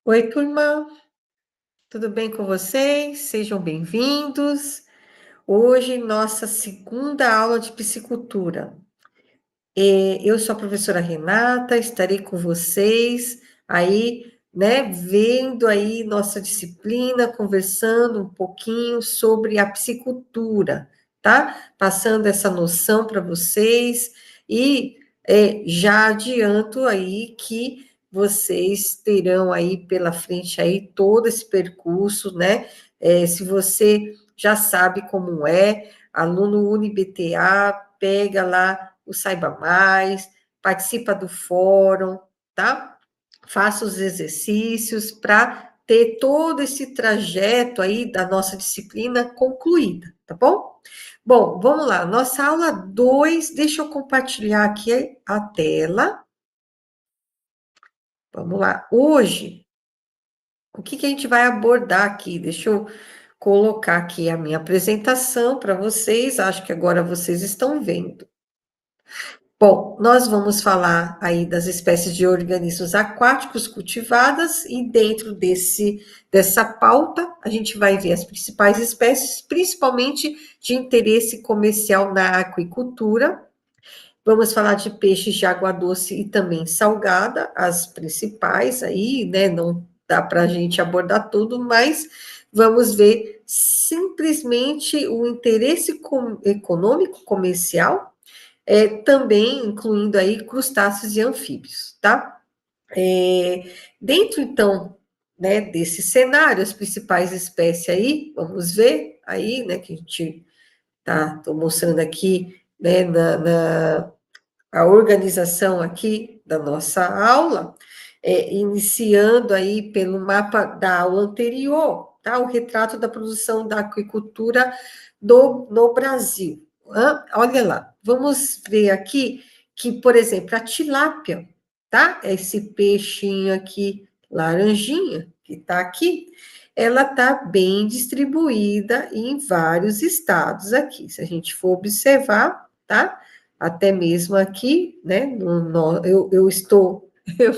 Oi, turma, tudo bem com vocês? Sejam bem-vindos. Hoje, nossa segunda aula de psicultura. Eu sou a professora Renata, estarei com vocês aí, né, vendo aí nossa disciplina, conversando um pouquinho sobre a psicultura, tá? Passando essa noção para vocês e já adianto aí que vocês terão aí pela frente aí todo esse percurso, né? Se você já sabe como é, aluno UniBTA, pega lá o Saiba Mais, participa do fórum, tá? Faça os exercícios para ter todo esse trajeto aí da nossa disciplina concluída, tá bom? Bom, vamos lá, nossa aula 2, deixa eu compartilhar aqui a tela. Vamos lá, hoje, o que a gente vai abordar aqui? Deixa eu colocar aqui a minha apresentação para vocês, acho que agora vocês estão vendo. Bom, nós vamos falar aí das espécies de organismos aquáticos cultivadas e dentro dessa pauta a gente vai ver as principais espécies, principalmente de interesse comercial na aquicultura. Vamos falar de peixes de água doce e também salgada, as principais aí, né? Não dá para a gente abordar tudo, mas vamos ver simplesmente o interesse econômico comercial também incluindo aí crustáceos e anfíbios, tá? É, dentro, então, né, desse cenário, as principais espécies aí, vamos ver aí, né, que a gente tô mostrando aqui, né, a organização aqui da nossa aula, iniciando aí pelo mapa da aula anterior, tá? O retrato da produção da aquicultura no Brasil. Olha lá, vamos ver aqui que, por exemplo, a tilápia, tá? Esse peixinho aqui, laranjinha, que está aqui, ela está bem distribuída em vários estados aqui. Se a gente for observar, tá? Até mesmo aqui, né? Eu estou, eu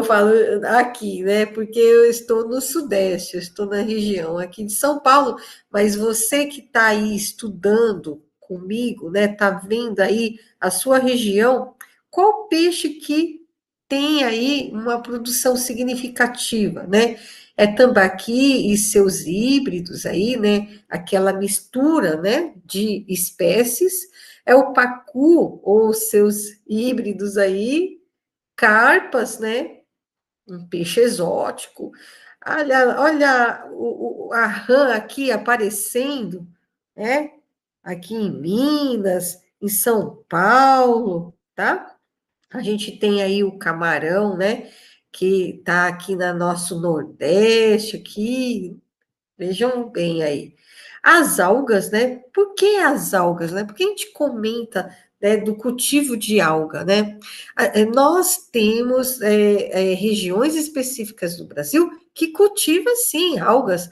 falo aqui, né? Porque eu estou no Sudeste, eu estou na região aqui de São Paulo, mas você que está aí estudando comigo, né? Está vendo aí a sua região, qual peixe que tem aí uma produção significativa, né? É tambaqui e seus híbridos aí, né? Aquela mistura, né? De espécies é o pacu, ou seus híbridos aí, carpas, né? Um peixe exótico. Olha a rã aqui aparecendo, né? Aqui em Minas, em São Paulo, tá? A gente tem aí o camarão, né? Que tá aqui no nosso Nordeste, aqui, vejam bem aí. As algas, né? Por que as algas, né? Porque a gente comenta, né, do cultivo de alga, né? Nós temos regiões específicas do Brasil que cultivam, sim, algas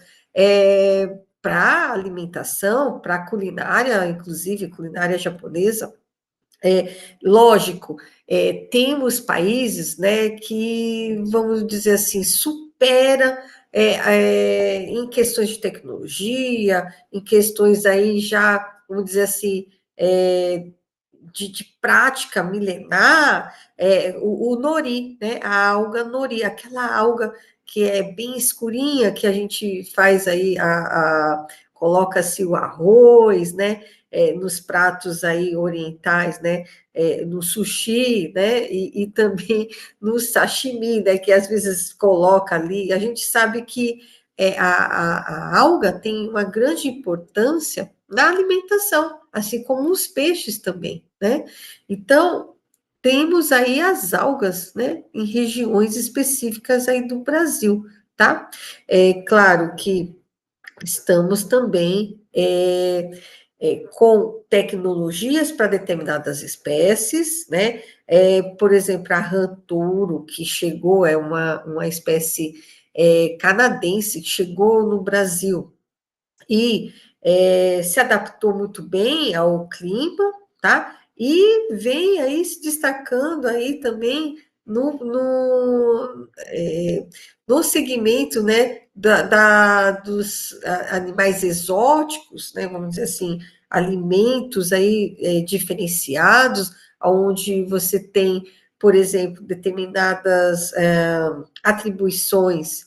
para alimentação, para culinária, inclusive culinária japonesa. Lógico, temos países, né, que, vamos dizer assim, supera em questões de tecnologia, em questões aí já, vamos dizer assim, de prática milenar, o nori, né, a alga nori, aquela alga que é bem escurinha, que a gente faz aí, coloca-se o arroz, né, nos pratos aí orientais, né, no sushi, né, e também no sashimi, né, que às vezes coloca ali, a gente sabe que a alga tem uma grande importância na alimentação, assim como os peixes também, né? Então, temos aí as algas, né, em regiões específicas aí do Brasil, tá? É claro que estamos também com tecnologias para determinadas espécies, né? Por exemplo, a rã touro, que chegou, é uma espécie canadense, que chegou no Brasil e se adaptou muito bem ao clima, tá? E vem aí se destacando aí também no segmento, né, dos animais exóticos, né, vamos dizer assim, alimentos aí diferenciados, onde você tem, por exemplo, determinadas atribuições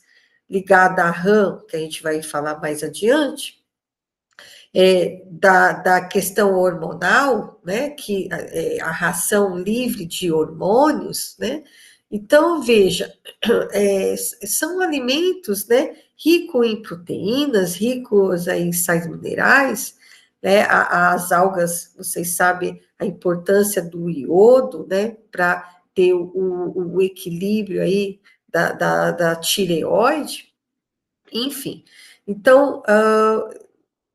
ligadas à RAM, que a gente vai falar mais adiante, da questão hormonal, né, que a ração livre de hormônios, né, então, veja, são alimentos, né, ricos em proteínas, ricos em sais minerais, né, as algas, vocês sabem a importância do iodo, né, para ter o equilíbrio aí da tireoide, enfim. Então,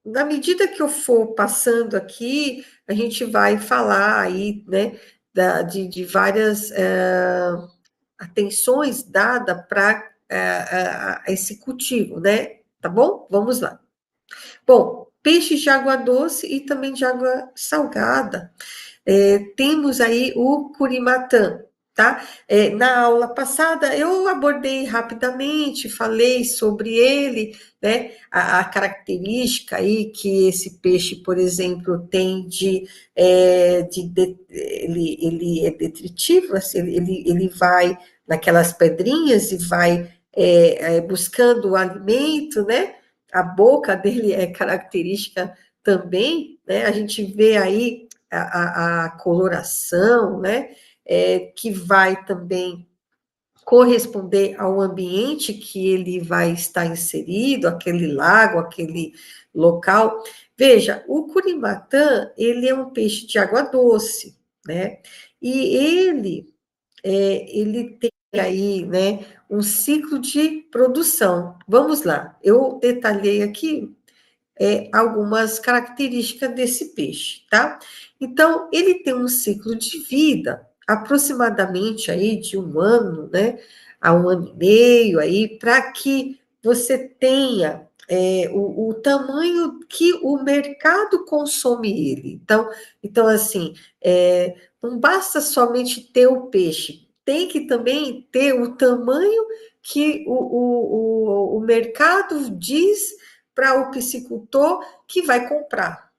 na medida que eu for passando aqui, a gente vai falar aí, né, de várias atenções dadas para esse cultivo, né? Tá bom? Vamos lá. Bom, peixes de água doce e também de água salgada. Temos aí o curimatã, tá? Na aula passada eu abordei rapidamente, falei sobre ele, né? A característica aí que esse peixe, por exemplo, tem ele é detritivo, assim, ele vai naquelas pedrinhas e vai buscando o alimento, né? A boca dele é característica também, né? A gente vê aí a coloração, né? Que vai também corresponder ao ambiente que ele vai estar inserido, aquele lago, aquele local. Veja, o curimatã, ele é um peixe de água doce, né? E ele tem aí, né, um ciclo de produção. Vamos lá, eu detalhei aqui algumas características desse peixe, tá? Então, ele tem um ciclo de vida aproximadamente aí de 1 ano, né, a 1 ano e meio aí, para que você tenha o tamanho que o mercado consome ele. Então assim, não basta somente ter o peixe, tem que também ter o tamanho que o mercado diz para o piscicultor que vai comprar,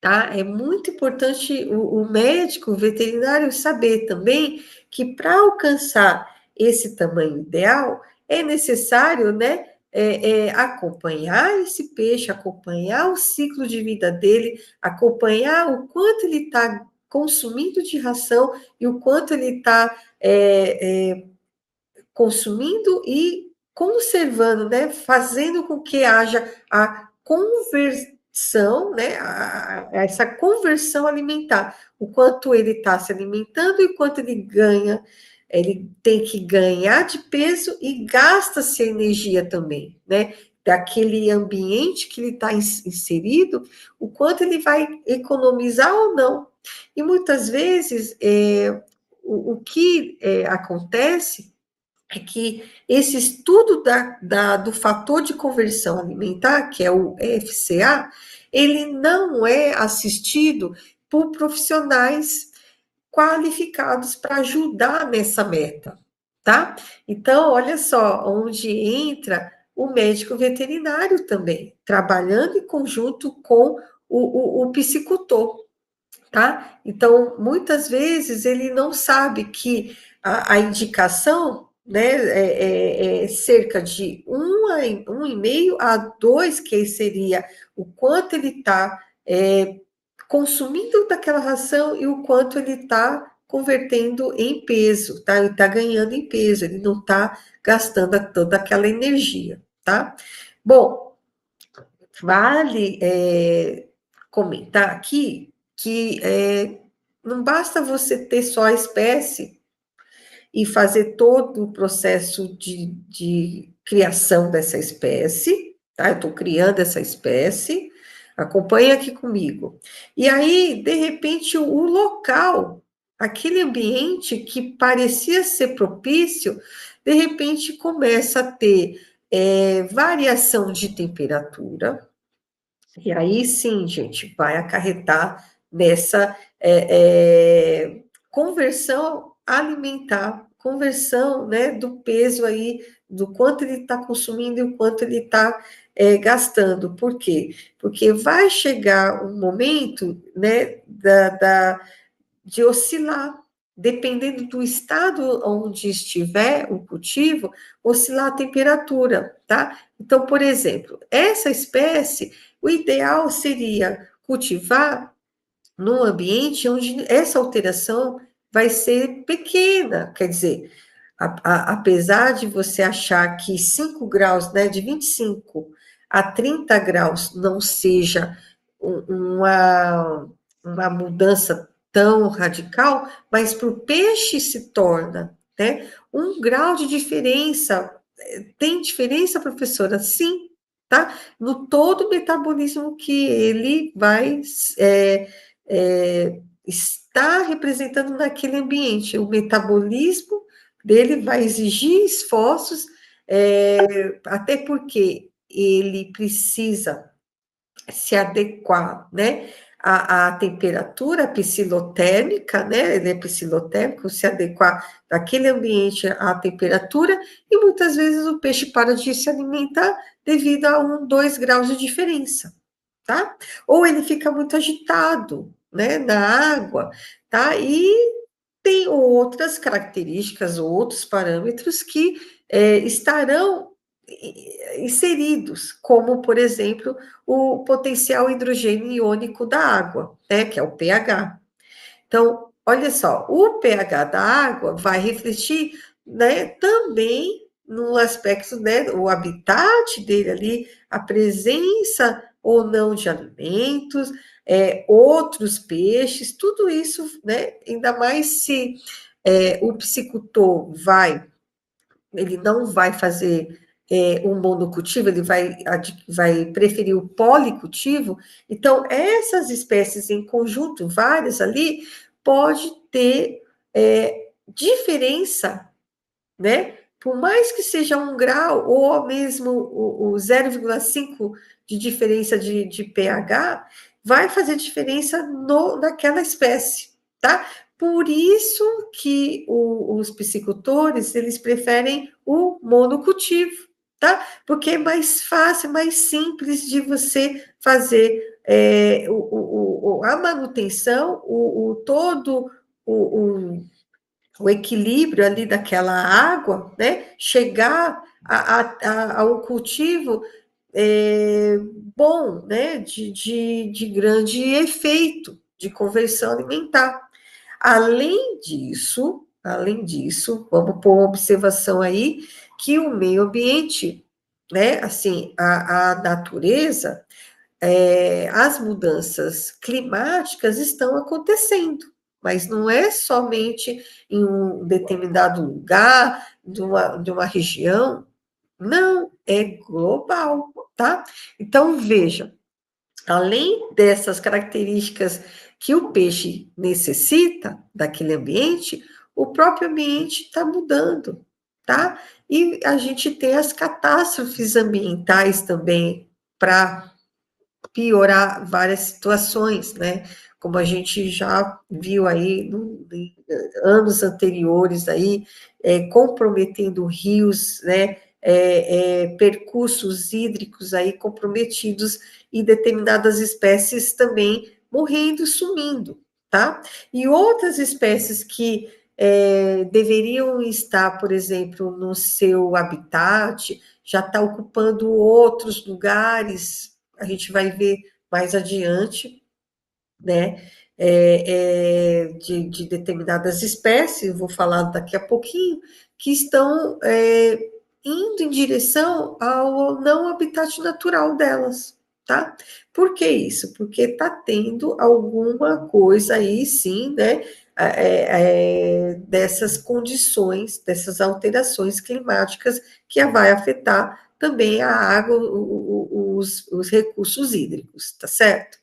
tá? É muito importante o médico, o veterinário saber também que para alcançar esse tamanho ideal é necessário, né, acompanhar esse peixe, acompanhar o ciclo de vida dele, acompanhar o quanto ele está consumindo de ração e o quanto ele está consumindo e conservando, né, fazendo com que haja a conversão, né, essa conversão alimentar, o quanto ele está se alimentando e o quanto ele ganha, ele tem que ganhar de peso e gasta-se energia também, né, daquele ambiente que ele está inserido, o quanto ele vai economizar ou não. E muitas vezes, o que acontece é que esse estudo do fator de conversão alimentar, que é o FCA, ele não é assistido por profissionais qualificados para ajudar nessa meta, tá? Então, olha só, onde entra o médico veterinário também, trabalhando em conjunto com o piscicultor, tá? Então, muitas vezes ele não sabe que a indicação, né, é cerca de 1,5 a 2, que seria o quanto ele está consumindo daquela ração e o quanto ele está convertendo em peso, tá? Ele está ganhando em peso, ele não está gastando toda aquela energia, tá? Bom, vale comentar aqui que não basta você ter só a espécie e fazer todo o processo de criação dessa espécie, tá? Eu estou criando essa espécie, acompanha aqui comigo. E aí, de repente, o local, aquele ambiente que parecia ser propício, de repente começa a ter variação de temperatura, e aí sim, gente, vai acarretar nessa conversão alimentar conversão, né, do peso aí, do quanto ele está consumindo e o quanto ele está gastando. Por quê? Porque vai chegar um momento, né, de oscilar, dependendo do estado onde estiver o cultivo, oscilar a temperatura, tá? Então, por exemplo, essa espécie, o ideal seria cultivar num ambiente onde essa alteração vai ser pequena, quer dizer, apesar de você achar que 5 graus, né, de 25 a 30 graus não seja uma mudança tão radical, mas para o peixe se torna, né, 1 grau de diferença. Tem diferença, professora? Sim, tá? No todo o metabolismo que ele vai estar representando naquele ambiente. O metabolismo dele vai exigir esforços, até porque ele precisa se adequar, né, à temperatura psilotérmica, né, ele é psilotérmico, se adequar daquele ambiente à temperatura, e muitas vezes o peixe para de se alimentar devido a 2 graus de diferença, tá? Ou ele fica muito agitado, né, na água, tá? E tem outras características, outros parâmetros que estarão inseridos, como, por exemplo, o potencial hidrogênio iônico da água, né, que é o pH. Então, olha só, o pH da água vai refletir, né, também no aspecto, né, o habitat dele ali, a presença ou não de alimentos, outros peixes, tudo isso, né, ainda mais se o piscicultor ele não vai fazer um monocultivo, ele vai preferir o policultivo. Então, essas espécies em conjunto, várias ali, pode ter diferença, né? Por mais que seja 1 grau, ou mesmo o 0,5 de diferença de pH, vai fazer diferença naquela espécie, tá? Por isso que os piscicultores, eles preferem o monocultivo, tá? Porque é mais fácil, mais simples de você fazer a manutenção, todo o equilíbrio ali daquela água, né? Chegar ao cultivo bom, né? De grande efeito de conversão alimentar. Além disso, vamos pôr uma observação aí, que o meio ambiente, né? Assim, a natureza, as mudanças climáticas estão acontecendo, mas não é somente em um determinado lugar, de uma região, não, é global, tá? Então, veja, além dessas características que o peixe necessita daquele ambiente, o próprio ambiente está mudando, tá? E a gente tem as catástrofes ambientais também para piorar várias situações, né? Como a gente já viu aí em anos anteriores aí, comprometendo rios, né? Percursos hídricos aí comprometidos e determinadas espécies também morrendo, sumindo, tá? E outras espécies que deveriam estar, por exemplo, no seu habitat, já está ocupando outros lugares, a gente vai ver mais adiante, né, de determinadas espécies, vou falar daqui a pouquinho, que estão indo em direção ao não habitat natural delas, tá? Por que isso? Porque está tendo alguma coisa aí, sim, né, dessas condições, dessas alterações climáticas que vai afetar também a água, os recursos hídricos, tá certo?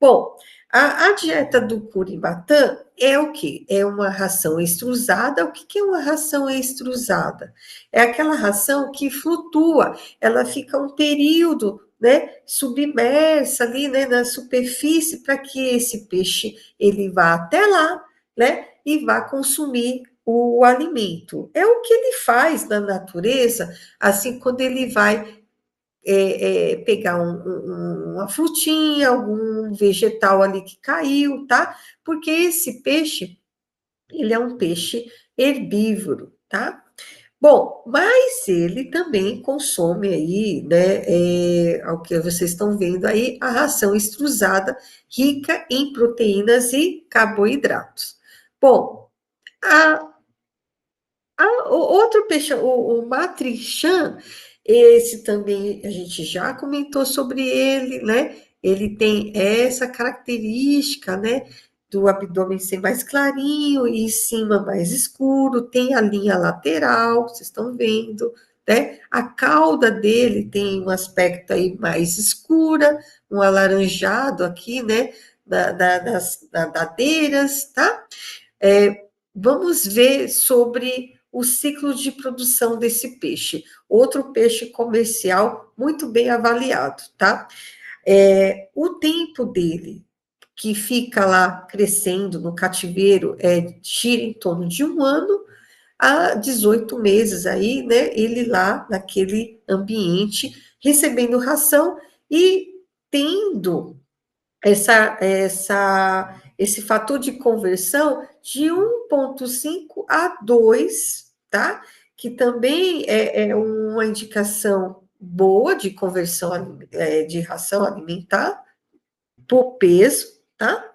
Bom, a dieta do Curimatã é o quê? É uma ração extrusada. O que é uma ração extrusada? É aquela ração que flutua, ela fica um período, né, submersa ali, né, na superfície, para que esse peixe ele vá até lá, né, e vai consumir o alimento. É o que ele faz na natureza, assim, quando ele vai pegar uma frutinha, algum vegetal ali que caiu, tá? Porque esse peixe, ele é um peixe herbívoro, tá? Bom, mas ele também consome aí, né, ao que vocês estão vendo aí, a ração extrusada, rica em proteínas e carboidratos. Bom, a o outro peixe, o matrichan, esse também a gente já comentou sobre ele, né? Ele tem essa característica, né? Do abdômen ser mais clarinho e em cima mais escuro, tem a linha lateral, vocês estão vendo, né? A cauda dele tem um aspecto aí mais escura, um alaranjado aqui, né? Das nadadeiras, tá? Vamos ver sobre o ciclo de produção desse peixe. Outro peixe comercial muito bem avaliado, tá? O tempo dele, que fica lá crescendo no cativeiro, gira em torno de 1 ano a 18 meses aí, né? Ele lá naquele ambiente, recebendo ração e tendo esse fator de conversão de 1,5 a 2, tá? Que também é uma indicação boa de conversão de ração alimentar por peso, tá?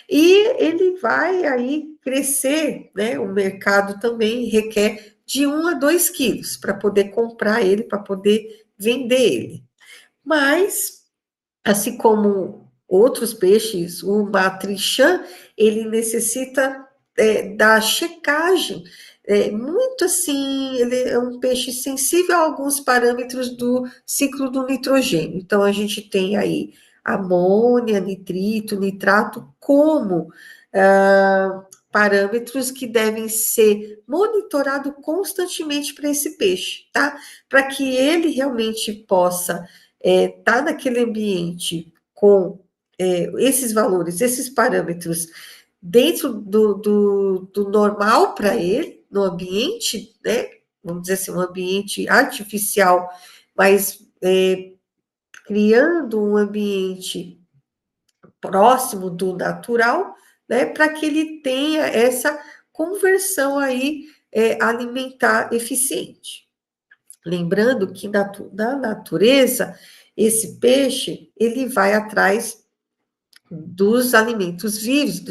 E ele vai aí crescer, né? O mercado também requer de 1 a 2 quilos para poder comprar ele, para poder vender ele. Mas assim como outros peixes, o matrichan, ele necessita da checagem. Muito assim, ele é um peixe sensível a alguns parâmetros do ciclo do nitrogênio. Então, a gente tem aí amônia, nitrito, nitrato, como parâmetros que devem ser monitorados constantemente para esse peixe, tá? Para que ele realmente possa tá naquele ambiente com esses valores, esses parâmetros dentro do normal para ele, no ambiente, né? Vamos dizer assim, um ambiente artificial, mas criando um ambiente próximo do natural, né? Para que ele tenha essa conversão aí alimentar eficiente. Lembrando que na natureza, esse peixe, ele vai atrás dos alimentos vivos,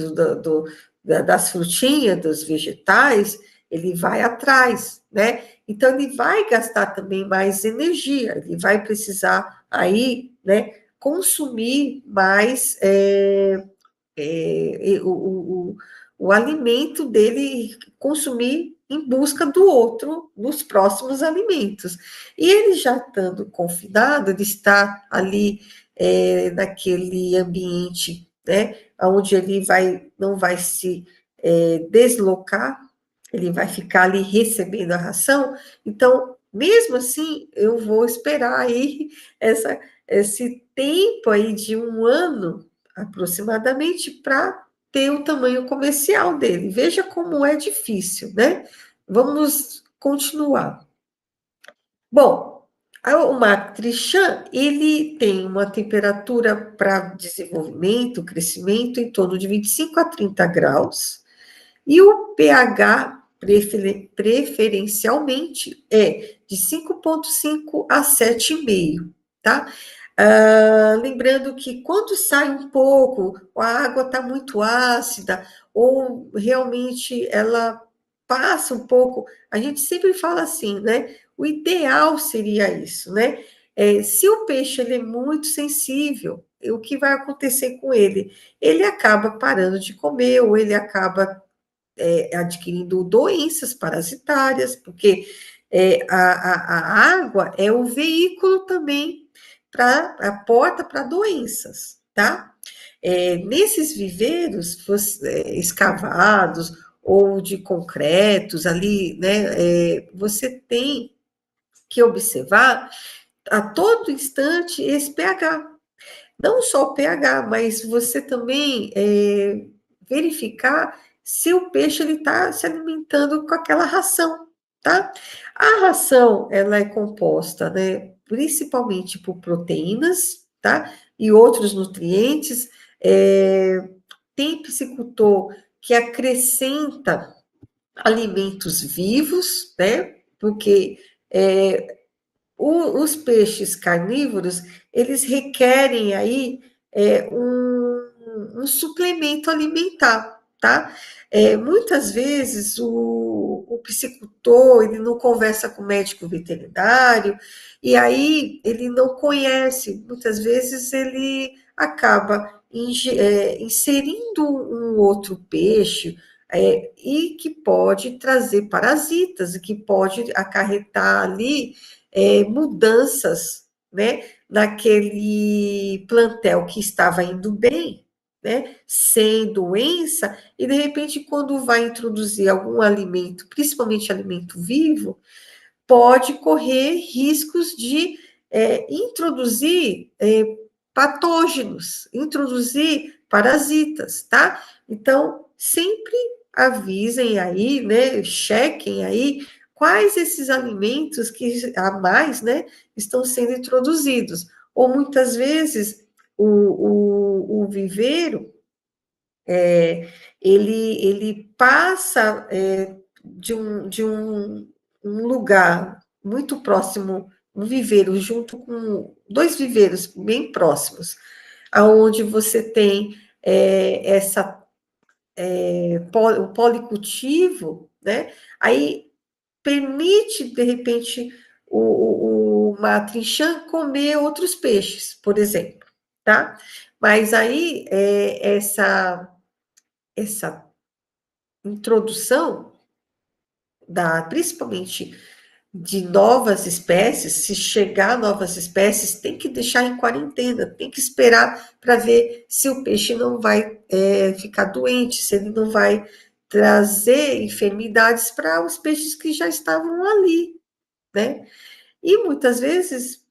das frutinhas, dos vegetais, ele vai atrás, né? Então, ele vai gastar também mais energia, ele vai precisar aí, né, consumir mais o alimento dele, consumir em busca do outro, dos próximos alimentos. E ele já estando confinado, ele está ali naquele ambiente, né, onde ele não vai se deslocar, ele vai ficar ali recebendo a ração. Então, mesmo assim, eu vou esperar aí esse tempo aí de 1 ano aproximadamente, para ter o tamanho comercial dele. Veja como é difícil, né? Vamos continuar. Bom, o matrichan, ele tem uma temperatura para desenvolvimento, crescimento, em torno de 25 a 30 graus, e o pH preferencialmente de 5,5 a 7,5, tá? Lembrando que quando sai um pouco, a água está muito ácida, ou realmente ela passa um pouco, a gente sempre fala assim, né? O ideal seria isso, né? Se o peixe ele é muito sensível, o que vai acontecer com ele? Ele acaba parando de comer, ou ele acaba adquirindo doenças parasitárias, porque a água é o veículo também para a porta para doenças, tá? Nesses viveiros escavados ou de concretos ali, né? Você tem que observar a todo instante esse pH. Não só o pH, mas você também verificar se o peixe ele está se alimentando com aquela ração, tá? A ração, ela é composta, né, principalmente por proteínas, tá? E outros nutrientes. Tem piscicultor que acrescenta alimentos vivos, né? Porque os peixes carnívoros, eles requerem aí um suplemento alimentar, tá? Muitas vezes o piscicultor, ele não conversa com o médico veterinário, e aí ele não conhece, muitas vezes ele acaba inserindo um outro peixe, e que pode trazer parasitas, e que pode acarretar ali mudanças, né, naquele plantel que estava indo bem, né, sem doença, e de repente, quando vai introduzir algum alimento, principalmente alimento vivo, pode correr riscos de introduzir patógenos, introduzir parasitas, tá? Então, sempre avisem aí, né? Chequem aí quais esses alimentos que a mais, né, estão sendo introduzidos. Ou muitas vezes o viveiro ele passa de um lugar muito próximo, um viveiro junto com dois viveiros bem próximos, aonde você tem o policultivo, né? Aí permite, de repente, o matrinchã comer outros peixes, por exemplo, tá? Mas aí essa introdução principalmente de novas espécies, se chegar novas espécies, tem que deixar em quarentena, tem que esperar para ver se o peixe não vai ficar doente, se ele não vai trazer enfermidades para os peixes que já estavam ali, né? E muitas vezes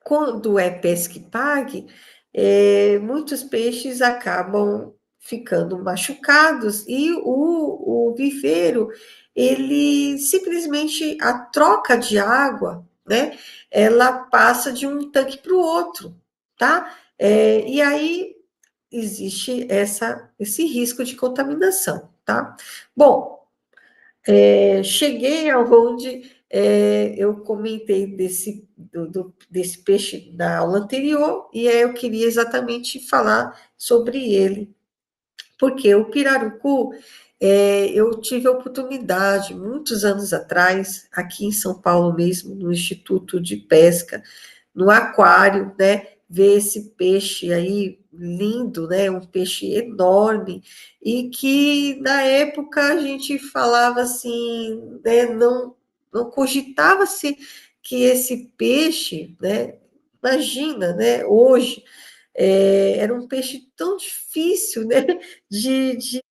quando é pesca e pague, muitos peixes acabam ficando machucados e o viveiro, ele simplesmente, a troca de água, né, ela passa de um tanque para o outro, tá? E aí existe esse risco de contaminação, tá? Bom, cheguei aonde eu comentei desse peixe na aula anterior, e aí eu queria exatamente falar sobre ele, porque o pirarucu, eu tive a oportunidade, muitos anos atrás, aqui em São Paulo mesmo, no Instituto de Pesca, no aquário, né? Ver esse peixe aí lindo, né? Um peixe enorme, e que na época a gente falava assim, né? Não cogitava-se que esse peixe, né? Imagina, né? Hoje era um peixe tão difícil, né? De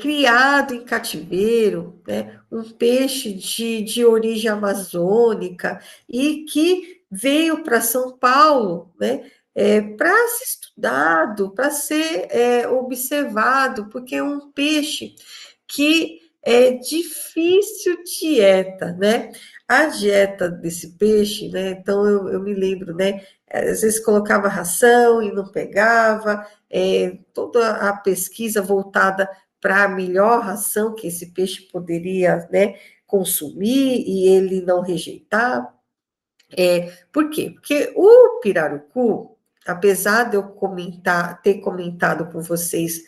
criado em cativeiro, né, um peixe de origem amazônica e que veio para São Paulo, né, para ser estudado, para ser observado, porque é um peixe que é difícil dieta, né? A dieta desse peixe, né? Então eu me lembro, né? Às vezes colocava ração e não pegava, toda a pesquisa voltada para a melhor ração que esse peixe poderia, né, consumir e ele não rejeitar. Por quê? Porque o pirarucu, apesar de eu ter comentado com vocês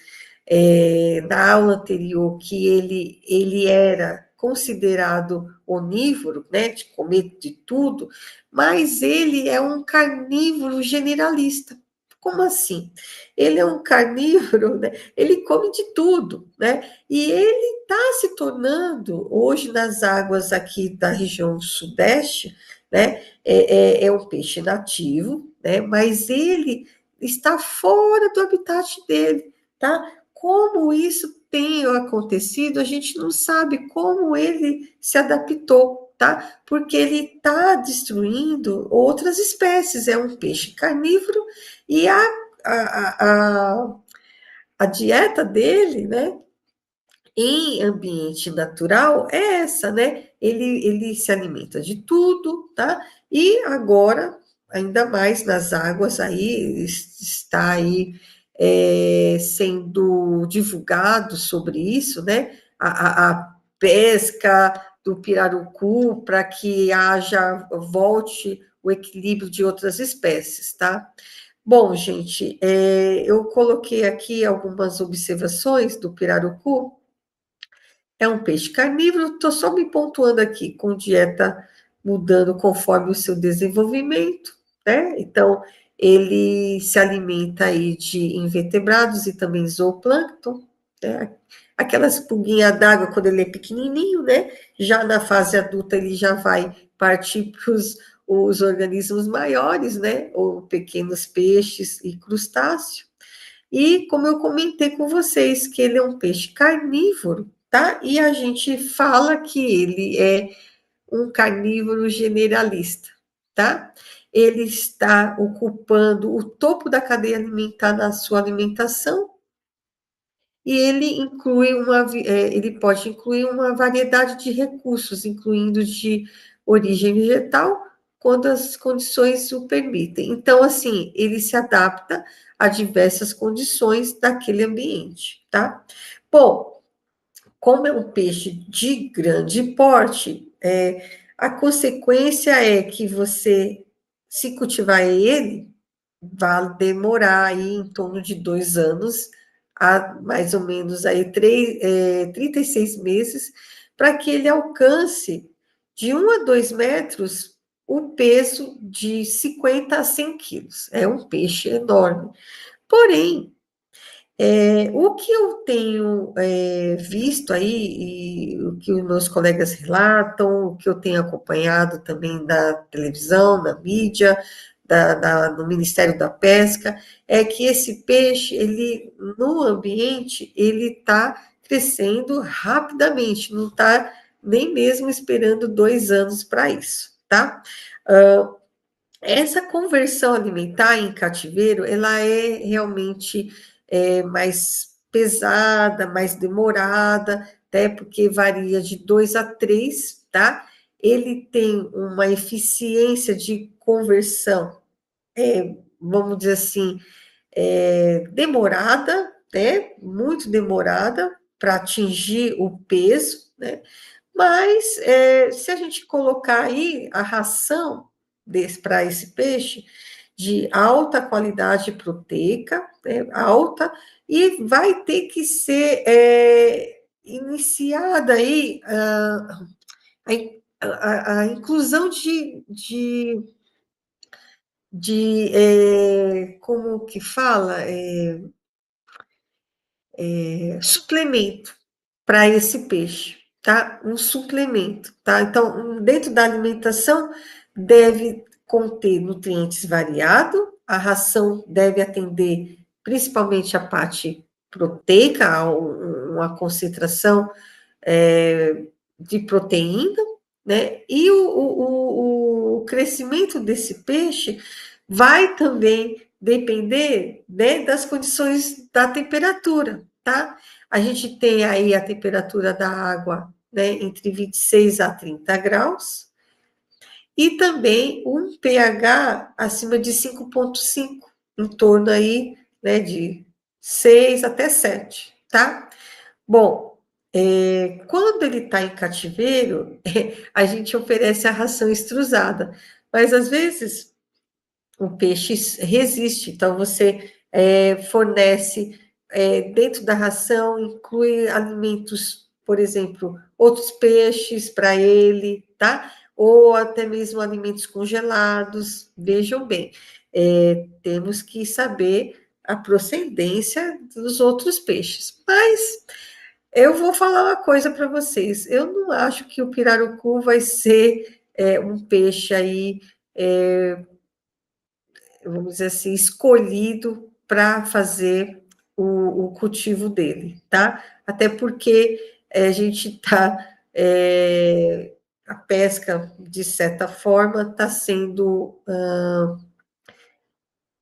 na aula anterior que ele era considerado onívoro, né, de comer de tudo, mas ele é um carnívoro generalista. Como assim? Ele é um carnívoro, né? Ele come de tudo, né? E ele está se tornando, hoje, nas águas aqui da região sudeste, né? É um peixe nativo, né? Mas ele está fora do habitat dele, tá? Como isso tem acontecido, a gente não sabe como ele se adaptou, tá? Porque ele está destruindo outras espécies. É um peixe carnívoro e a a dieta dele, né, em ambiente natural é essa, né? Ele se alimenta de tudo, tá? E agora, ainda mais nas águas aí, está aí sendo divulgado sobre isso, né? A pesca do pirarucu para que volte o equilíbrio de outras espécies, tá? Bom, gente, eu coloquei aqui algumas observações do pirarucu. É um peixe carnívoro, estou só me pontuando aqui, com dieta mudando conforme o seu desenvolvimento, né? Então, ele se alimenta aí de invertebrados e também zooplâncton, né? Aquelas pulguinhas d'água quando ele é pequenininho, né? Já na fase adulta ele já vai partir para os organismos maiores, né? Ou pequenos peixes e crustáceos. E como eu comentei com vocês, que ele é um peixe carnívoro, tá? E a gente fala que ele é um carnívoro generalista, tá? Ele está ocupando o topo da cadeia alimentar na sua alimentação e ele pode incluir uma variedade de recursos, incluindo de origem vegetal, quando as condições o permitem. Então, assim, ele se adapta a diversas condições daquele ambiente, tá? Bom, como é um peixe de grande porte, a consequência é que você, se cultivar ele, vai demorar aí em torno de 2 anos, a mais ou menos aí 36 meses, para que ele alcance de 1 a 2 metros o peso de 50 a 100 quilos. É um peixe enorme. Porém, o que eu tenho visto aí, e o que os meus colegas relatam, o que eu tenho acompanhado também na televisão, na mídia, no Ministério da Pesca, é que esse peixe, ele, no ambiente, ele está crescendo rapidamente, não está nem mesmo esperando 2 anos para isso, tá? Essa conversão alimentar em cativeiro, ela é realmente mais pesada, mais demorada, né, porque varia de 2 a 3, tá? Ele tem uma eficiência de conversão, vamos dizer assim, demorada, né? Muito demorada para atingir o peso, né? Mas se a gente colocar aí a ração para esse peixe de alta qualidade proteica, né, alta, e vai ter que ser iniciada aí a inclusão como que fala? Suplemento para esse peixe, tá? Um suplemento, tá? Então, dentro da alimentação, deve conter nutrientes variados, a ração deve atender principalmente a parte proteica, uma concentração de proteína, né? E o crescimento desse peixe vai também depender, né, das condições da temperatura, tá? A gente tem aí a temperatura da água, né, entre 26 a 30 graus, e também um pH acima de 5,5, em torno aí, né, de 6 até 7, tá? Bom, quando ele está em cativeiro, a gente oferece a ração extrusada, mas às vezes o peixe resiste, então você fornece dentro da ração, inclui alimentos, por exemplo, outros peixes para ele, tá? Ou até mesmo alimentos congelados. Vejam bem, temos que saber a procedência dos outros peixes. Mas eu vou falar uma coisa para vocês. Eu não acho que o pirarucu vai ser um peixe aí, vamos dizer assim, escolhido para fazer o cultivo dele, tá? Até porque a gente está. A pesca, de certa forma, está sendo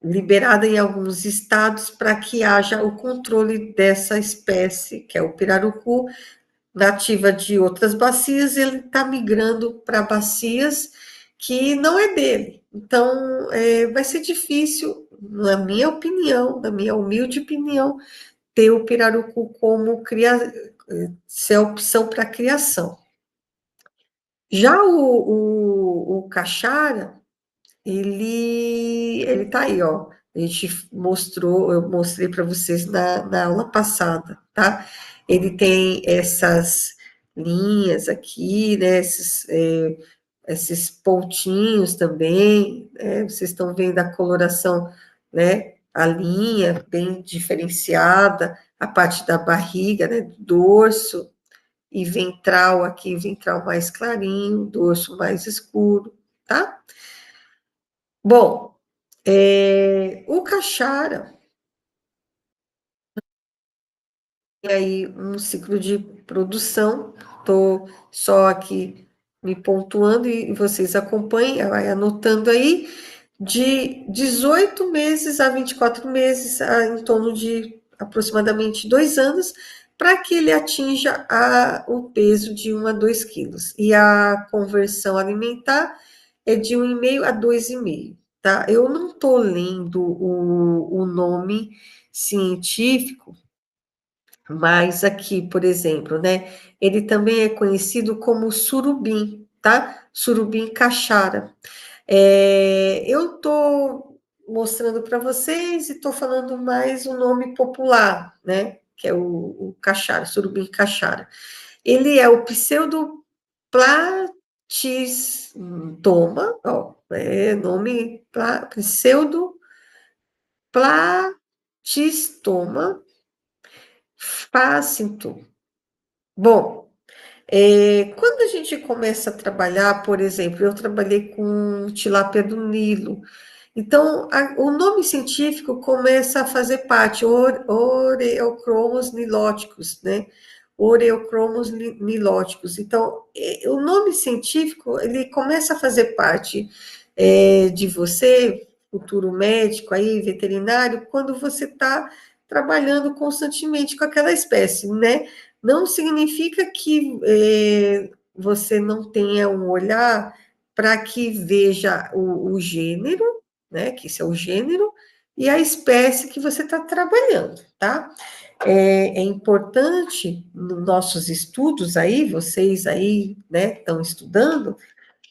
liberada em alguns estados para que haja o controle dessa espécie, que é o pirarucu, nativa de outras bacias, ele está migrando para bacias que não é dele. Então, vai ser difícil, na minha opinião, na minha humilde opinião, ter o pirarucu como ser a opção para criação. Já o caixara, ele tá aí, ó. A gente mostrou, eu mostrei para vocês na aula passada, tá? Ele tem essas linhas aqui, né? Esses pontinhos também, né? Vocês estão vendo a coloração, né? A linha bem diferenciada, a parte da barriga, né? Do dorso e ventral aqui, ventral mais clarinho, dorso mais escuro, tá? Bom, o Caixara tem aí um ciclo de produção, estou só aqui me pontuando e vocês acompanhem, vai anotando aí, de 18 meses a 24 meses, em torno de aproximadamente 2 anos, para que ele atinja o peso de 1 a 2 quilos. E a conversão alimentar é de 1,5 a 2,5, tá? Eu não estou lendo o nome científico, mas aqui, por exemplo, né? Ele também é conhecido como surubim, tá? Surubim caixara. Eu estou mostrando para vocês e estou falando mais o nome popular, né? Que é o caixara, surubim caixara. Ele é o pseudoplatistoma, ó, nome pseudoplatistoma fácil. Bom, quando a gente começa a trabalhar, por exemplo, eu trabalhei com tilápia do Nilo, então o nome científico começa a fazer parte, Oreochromos nilóticos, né? Oreochromos nilóticos. Então, o nome científico, ele começa a fazer parte de você, futuro médico aí, veterinário, quando você está trabalhando constantemente com aquela espécie, né? Não significa que você não tenha um olhar para que veja o gênero, né? Que esse é o gênero, e a espécie que você está trabalhando, tá? É importante nos nossos estudos aí, vocês aí, né, estão estudando,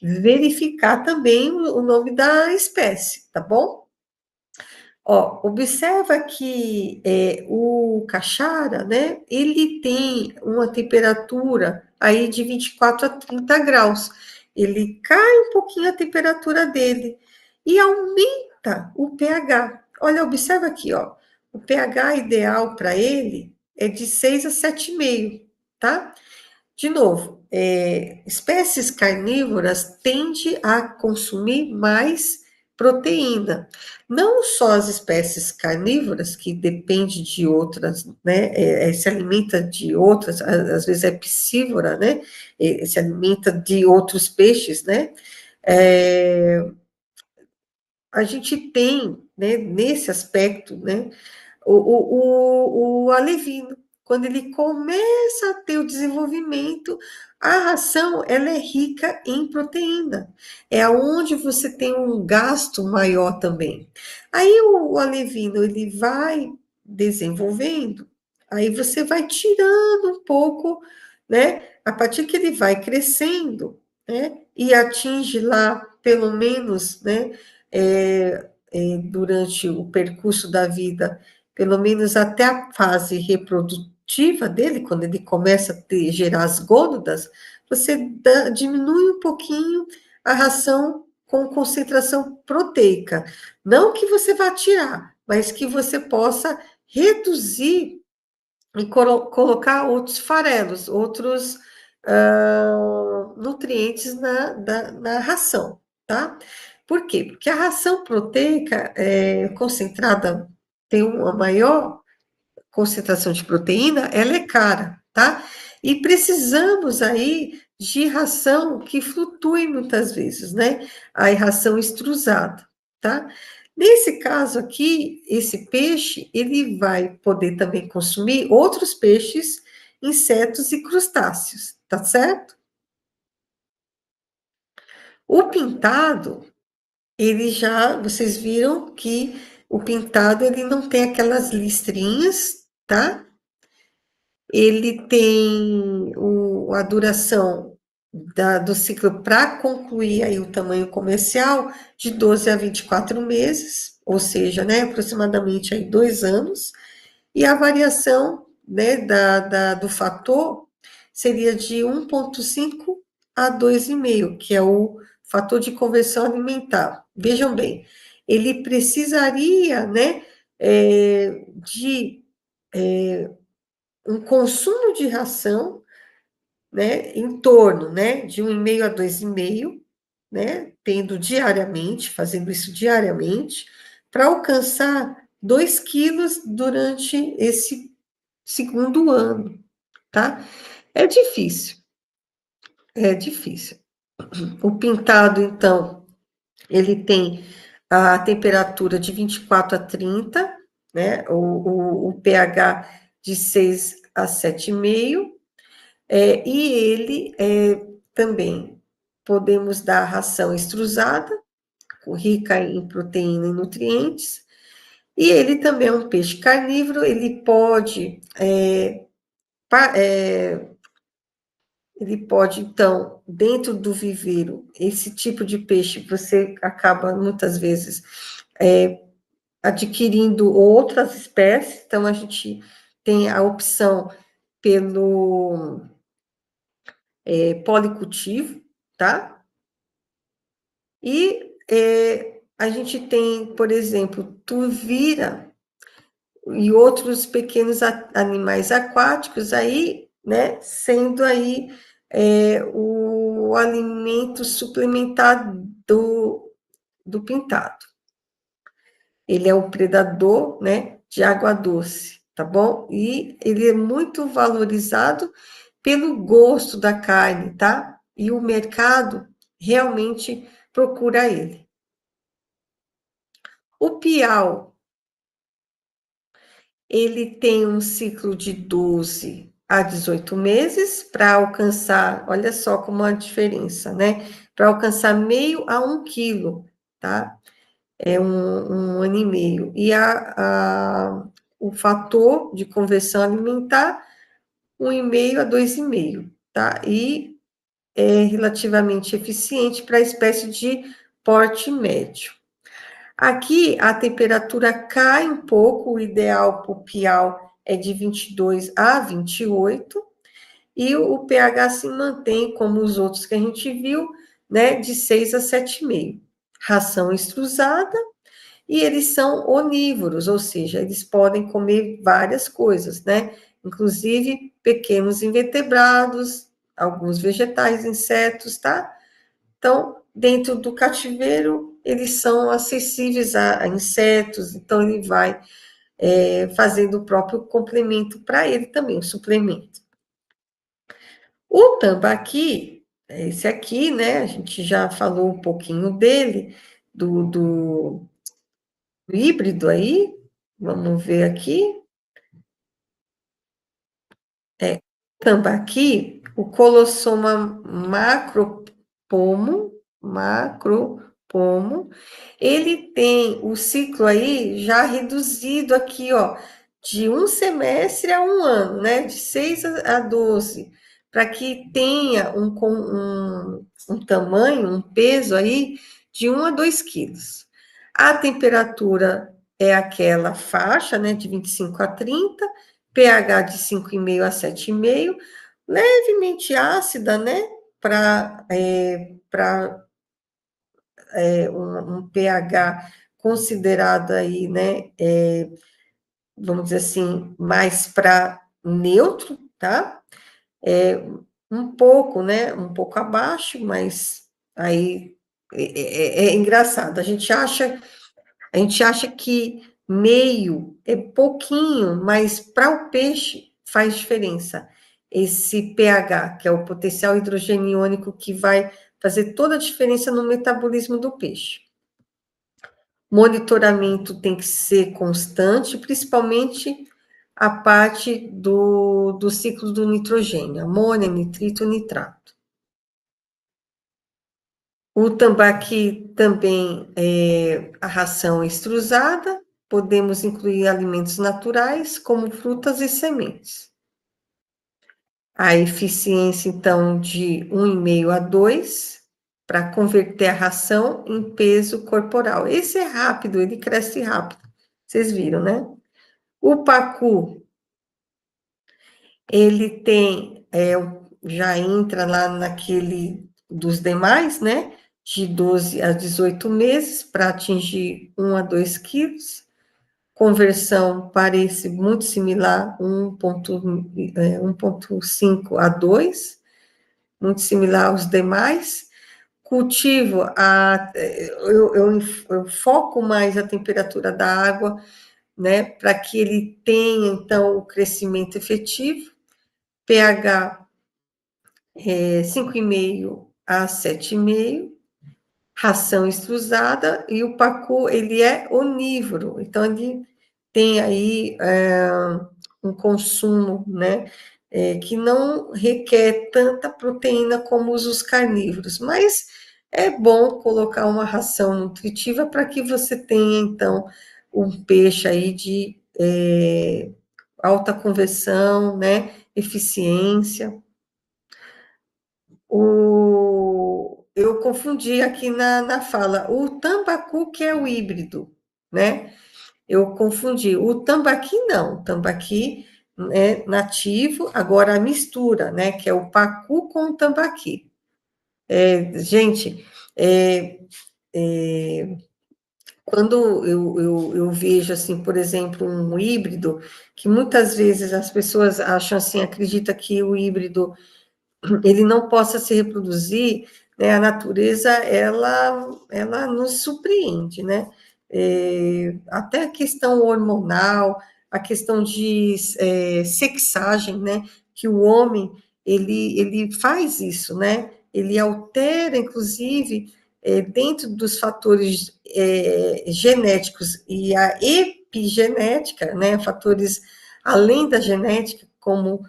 verificar também o nome da espécie, tá bom? Ó, observa que o caixara, né, ele tem uma temperatura aí de 24 a 30 graus. Ele cai um pouquinho a temperatura dele e aumenta o pH. Olha, observa aqui, ó. O pH ideal para ele é de 6 a 7,5, tá? De novo, espécies carnívoras tendem a consumir mais proteína. Não só as espécies carnívoras, que dependem de outras, né, se alimenta de outras, às vezes é piscívora, né, se alimenta de outros peixes, né, a gente tem, né, nesse aspecto, né, o alevino, quando ele começa a ter o desenvolvimento, a ração ela é rica em proteína, é onde você tem um gasto maior também. Aí o alevino ele vai desenvolvendo, aí você vai tirando um pouco, né? A partir que ele vai crescendo, né? E atinge lá pelo menos, né? Durante o percurso da vida pelo menos até a fase reprodutiva dele, quando ele começa a gerar as gônadas, você diminui um pouquinho a ração com concentração proteica. Não que você vá tirar, mas que você possa reduzir e colocar outros farelos, outros nutrientes na ração, tá? Por quê? Porque a ração proteica concentrada tem uma maior concentração de proteína, ela é cara, tá? E precisamos aí de ração que flutue muitas vezes, né? A ração extrusada, tá? Nesse caso aqui, esse peixe, ele vai poder também consumir outros peixes, insetos e crustáceos, tá certo? O pintado, ele já, vocês viram que o pintado, ele não tem aquelas listrinhas, tá? Ele tem a duração do ciclo para concluir aí o tamanho comercial de 12 a 24 meses, ou seja, né, aproximadamente aí 2 anos, e a variação, né, do fator seria de 1,5 a 2,5, que é o fator de conversão alimentar. Vejam bem, ele precisaria, né, de um consumo de ração, né, em torno, né, de 1,5 a 2,5, né, tendo diariamente, fazendo isso diariamente, para alcançar 2 quilos durante esse segundo ano, tá? É difícil, é difícil. O pintado, então, ele tem a temperatura de 24 a 30, né? O pH de 6 a 7,5, e ele também podemos dar ração extrusada, rica em proteína e nutrientes, e ele também é um peixe carnívoro, ele pode, então, dentro do viveiro, esse tipo de peixe, você acaba muitas vezes adquirindo outras espécies, então a gente tem a opção pelo policultivo, tá? E a gente tem, por exemplo, turvira e outros pequenos animais aquáticos aí, né, sendo aí o alimento suplementar do pintado. Ele é um predador, né, de água doce, tá bom? E ele é muito valorizado pelo gosto da carne, tá? E o mercado realmente procura ele. O piau, ele tem um ciclo de 12 a 18 meses para alcançar, olha só como a diferença, né? Para alcançar meio a 1 quilo, tá? É um ano e meio. E o fator de conversão alimentar, 1,5 a 2,5, tá? E é relativamente eficiente para a espécie de porte médio. Aqui a temperatura cai um pouco, o ideal para o piau é de 22 a 28, e o pH se mantém como os outros que a gente viu, né, de 6 a 7,5. Ração extrusada, e eles são onívoros, ou seja, eles podem comer várias coisas, né? Inclusive pequenos invertebrados, alguns vegetais, insetos, tá? Então, dentro do cativeiro, eles são acessíveis a insetos, então ele vai fazendo o próprio complemento para ele também, o suplemento. O tambaqui, esse aqui, né? A gente já falou um pouquinho dele, do híbrido aí, vamos ver aqui. Tambaqui, o Colossoma macropomo, ele tem o ciclo aí já reduzido aqui, ó, de um semestre a 1 ano, né, de 6 a 12, para que tenha um tamanho, um peso aí de 1 a 2 quilos. A temperatura é aquela faixa, né, de 25 a 30, pH de 5,5 a 7,5, levemente ácida, né? Para um pH considerado aí, né? Vamos dizer assim, mais para neutro, tá? É, um pouco, né? Um pouco abaixo, mas aí é engraçado. A gente acha que meio é pouquinho, mas para o peixe faz diferença. Esse pH, que é o potencial hidrogênio iônico, que vai fazer toda a diferença no metabolismo do peixe. Monitoramento tem que ser constante, principalmente a parte do ciclo do nitrogênio, amônia, nitrito, nitrato. O tambaqui também é a ração extrusada, podemos incluir alimentos naturais, como frutas e sementes. A eficiência, então, de 1,5 a 2, para converter a ração em peso corporal. Esse é rápido, ele cresce rápido. Vocês viram, né? O pacu, ele tem, já entra lá naquele dos demais, né? De 12 a 18 meses, para atingir 1 a 2 quilos. Conversão parece muito similar, 1,5 a 2, muito similar aos demais. Cultivo, eu foco mais a temperatura da água, né, para que ele tenha, então, o crescimento efetivo. pH 5,5 a 7,5, ração extrusada, e o pacu, ele é onívoro, então ele tem aí um consumo, né, que não requer tanta proteína como os carnívoros, mas é bom colocar uma ração nutritiva para que você tenha, então, um peixe aí de alta conversão, né, eficiência. Eu confundi aqui na fala, o tambacu que é o híbrido, né? Eu confundi. O tambaqui não, o tambaqui é nativo, agora a mistura, né? Que é o pacu com o tambaqui. Gente, é, é, quando eu vejo, assim, por exemplo, um híbrido, que muitas vezes as pessoas acham assim, acreditam que o híbrido ele não possa se reproduzir, né, a natureza, ela nos surpreende, né? Até a questão hormonal, a questão de sexagem, né? Que o homem, ele faz isso, né? Ele altera, inclusive, dentro dos fatores genéticos e a epigenética, né? Fatores além da genética, como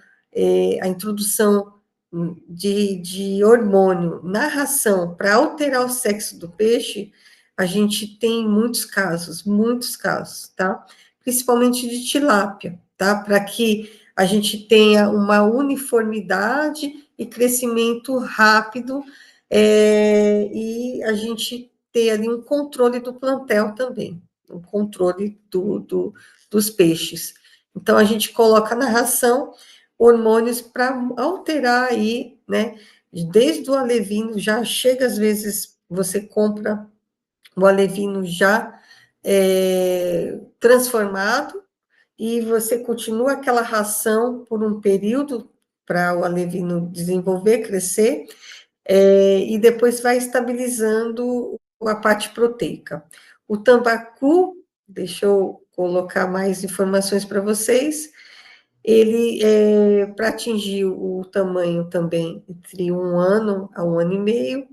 a introdução de hormônio na ração para alterar o sexo do peixe, a gente tem muitos casos, tá? Principalmente de tilápia, tá? Para que a gente tenha uma uniformidade e crescimento rápido, e a gente ter ali um controle do plantel também, um controle dos peixes. Então, a gente coloca na ração hormônios para alterar aí, né? Desde o alevino, já chega, às vezes, você compra o alevino já transformado, e você continua aquela ração por um período para o alevino desenvolver, crescer, e depois vai estabilizando a parte proteica. O tambacu, deixa eu colocar mais informações para vocês, ele, para atingir o tamanho também entre 1 ano a 1 ano e meio,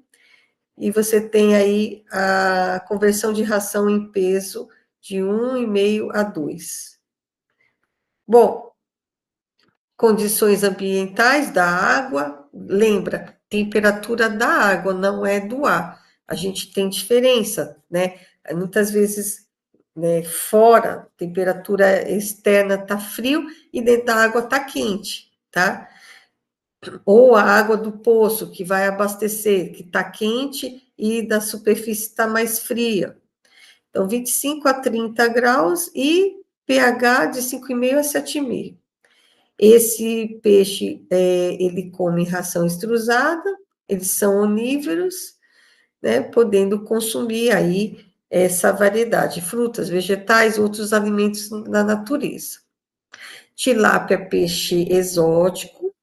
e você tem aí a conversão de ração em peso de 1,5 a 2. Bom, condições ambientais da água, lembra, temperatura da água, não é do ar. A gente tem diferença, né? Muitas vezes, né, fora, temperatura externa está frio e dentro da água está quente, tá? Ou a água do poço que vai abastecer, que está quente e da superfície está mais fria. Então, 25 a 30 graus e pH de 5,5 a 7,5. Esse peixe, ele come ração extrusada, eles são onívoros, né, podendo consumir aí essa variedade, frutas, vegetais, outros alimentos na natureza. Tilápia, peixe exótico,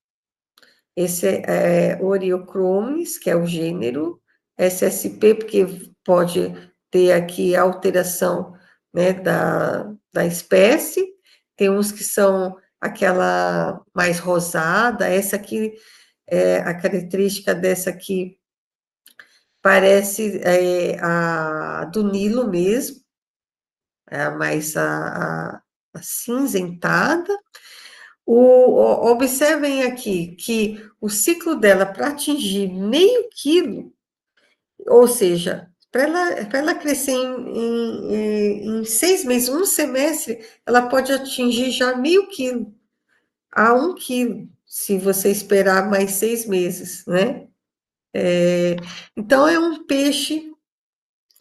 esse é Oreochromis, que é o gênero, SSP, porque pode ter aqui alteração, né, da espécie, tem uns que são aquela mais rosada, essa aqui, a característica dessa aqui parece a do Nilo mesmo, é a mais acinzentada. Observem aqui que o ciclo dela para atingir meio quilo, ou seja, para ela crescer em 6 meses, um semestre, ela pode atingir já meio quilo a 1 quilo, se você esperar mais 6 meses, né? Então, é um peixe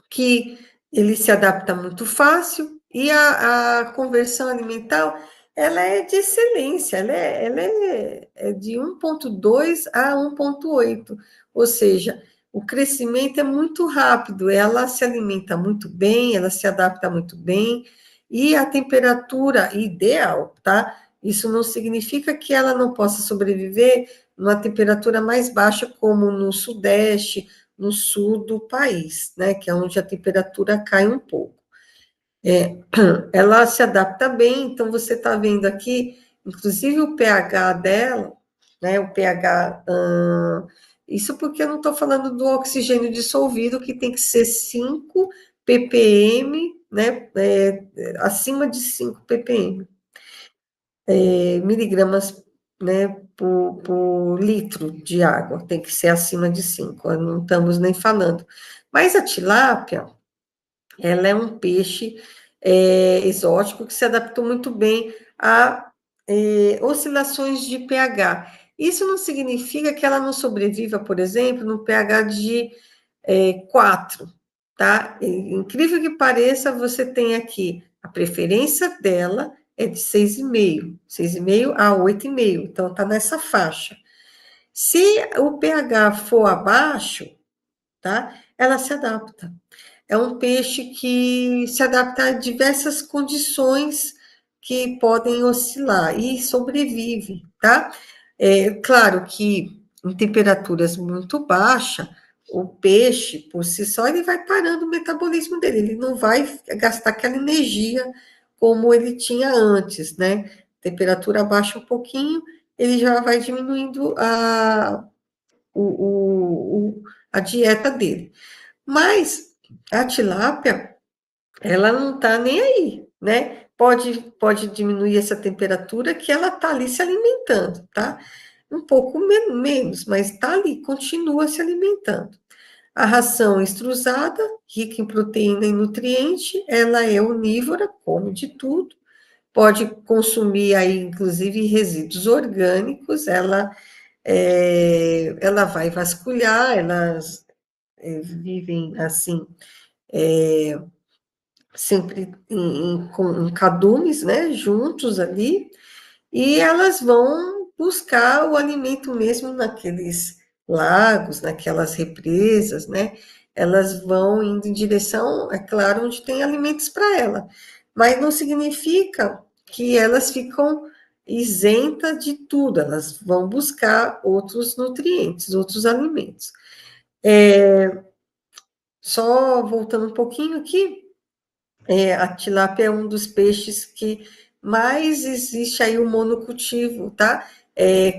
que ele se adapta muito fácil e a conversão alimentar, ela é de excelência, ela é de 1,2 a 1,8, ou seja, o crescimento é muito rápido, ela se alimenta muito bem, ela se adapta muito bem, e a temperatura ideal, tá? Isso não significa que ela não possa sobreviver numa temperatura mais baixa, como no Sudeste, no sul do país, né, que é onde a temperatura cai um pouco. Ela se adapta bem, então você está vendo aqui, inclusive o pH dela, né, o pH, isso porque eu não estou falando do oxigênio dissolvido, que tem que ser 5 ppm, né, acima de 5 ppm, miligramas, né, por litro de água, tem que ser acima de 5, não estamos nem falando. Mas a tilápia, ela é um peixe exótico que se adaptou muito bem a oscilações de pH. Isso não significa que ela não sobreviva, por exemplo, no pH de 4, tá? Incrível que pareça, você tem aqui a preferência dela é de 6,5, 6,5 a 8,5, então tá nessa faixa. Se o pH for abaixo, tá? Ela se adapta. É um peixe que se adapta a diversas condições que podem oscilar e sobrevive, tá? É claro que em temperaturas muito baixas, o peixe, por si só, ele vai parando o metabolismo dele, ele não vai gastar aquela energia como ele tinha antes, né? Temperatura baixa um pouquinho, ele já vai diminuindo a dieta dele. Mas a tilápia, ela não está nem aí, né? Pode diminuir essa temperatura que ela está ali se alimentando, tá? Um pouco menos, mas está ali, continua se alimentando. A ração extrusada, rica em proteína e nutriente, ela é onívora, come de tudo, pode consumir aí, inclusive, resíduos orgânicos, ela vai vasculhar, elas vivem assim, sempre em cadumes, né, juntos ali, e elas vão buscar o alimento mesmo naqueles lagos, naquelas represas, né, elas vão indo em direção, é claro, onde tem alimentos para ela, mas não significa que elas ficam isentas de tudo, elas vão buscar outros nutrientes, outros alimentos. Só voltando um pouquinho aqui, a tilápia é um dos peixes que mais existe aí o monocultivo, tá?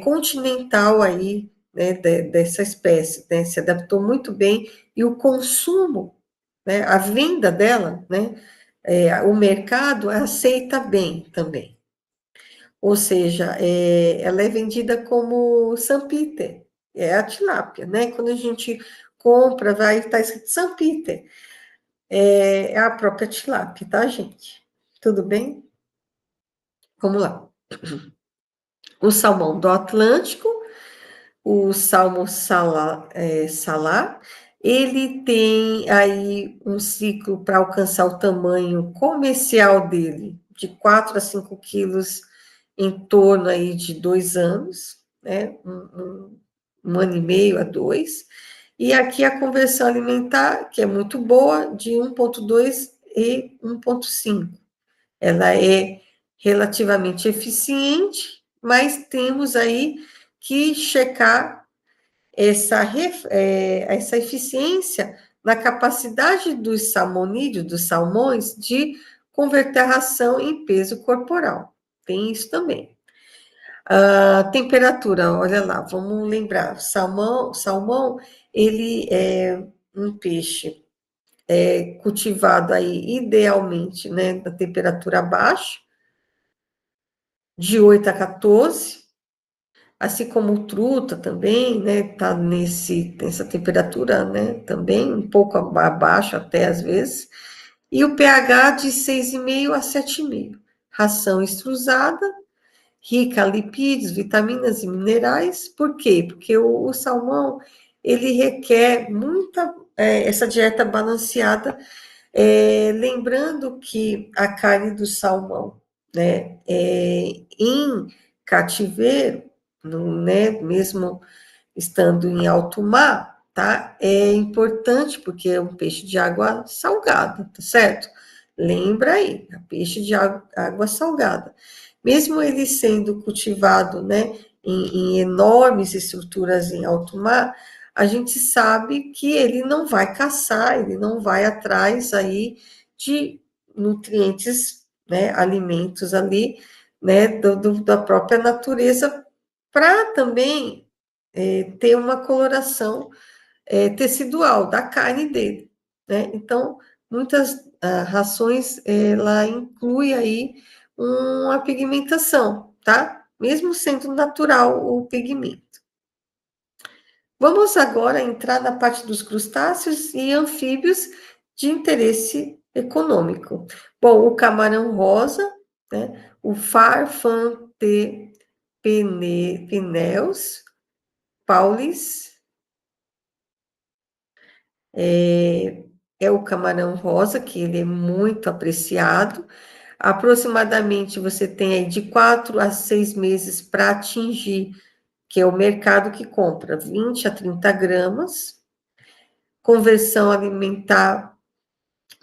Continental aí, né, dessa espécie, né? Se adaptou muito bem e o consumo, né, a venda dela, né, o mercado aceita bem também. Ou seja, ela é vendida como Sampiter, é a tilápia, né? Quando a gente compra, vai estar escrito Sampiter. É a própria tilápia, tá, gente? Tudo bem? Vamos lá. O salmão do Atlântico, o salmão salar, ele tem aí um ciclo para alcançar o tamanho comercial dele, de 4 a 5 quilos, em torno aí de 2 anos, né? Um ano e meio a 2. E aqui a conversão alimentar, que é muito boa, de 1,2 e 1,5. Ela é relativamente eficiente, mas temos aí que checar essa eficiência na capacidade dos salmonídeos, dos salmões, de converter a ração em peso corporal. Tem isso também. A temperatura, olha lá, vamos lembrar, salmão, ele é um peixe cultivado aí idealmente, né, na temperatura abaixo, de 8 a 14, assim como o truta também, né, tá nessa temperatura, né, também, um pouco abaixo até às vezes, e o pH de 6,5 a 7,5. Ração extrusada, rica em lipídios, vitaminas e minerais. Por quê? Porque o salmão, ele requer muita, essa dieta balanceada, lembrando que a carne do salmão, né, em cativeiro, no, né, mesmo estando em alto mar, tá? É importante porque é um peixe de água salgada, tá certo? Lembra aí, é peixe de água salgada. Mesmo ele sendo cultivado, né, em enormes estruturas em alto mar, a gente sabe que ele não vai caçar, ele não vai atrás aí de nutrientes, né, alimentos ali, né, da própria natureza, para também ter uma coloração tecidual da carne dele, né? Então, muitas rações, ela inclui aí uma pigmentação, tá? Mesmo sendo natural o pigmento. Vamos agora entrar na parte dos crustáceos e anfíbios de interesse econômico. Bom, o camarão rosa, né? O Farfantepeneus paulis, é o camarão rosa, que ele é muito apreciado. Aproximadamente você tem aí de 4 a 6 meses para atingir, que é o mercado que compra 20 a 30 gramas. Conversão alimentar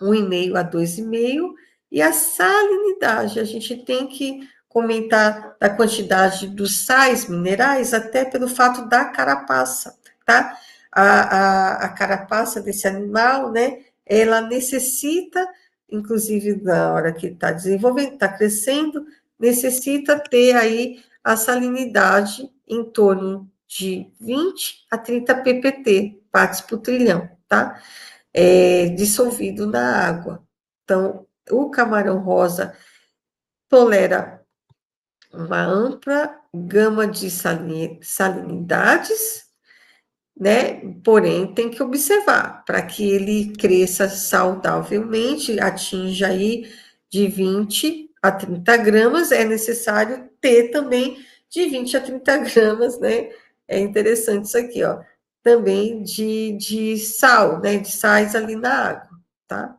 1,5 a 2,5. E a salinidade, a gente tem que comentar da quantidade dos sais minerais, até pelo fato da carapaça, tá? A carapaça desse animal, né? Ela necessita, inclusive na hora que está desenvolvendo, está crescendo, necessita ter aí a salinidade em torno de 20 a 30 ppt, partes por trilhão, tá? Dissolvido na água. Então, o camarão rosa tolera uma ampla gama de salinidades, né? Porém, tem que observar, para que ele cresça saudavelmente, atinja aí de 20 a 30 gramas, é necessário ter também de 20 a 30 gramas, né? É interessante isso aqui, ó. Também de sal, né? De sais ali na água, tá?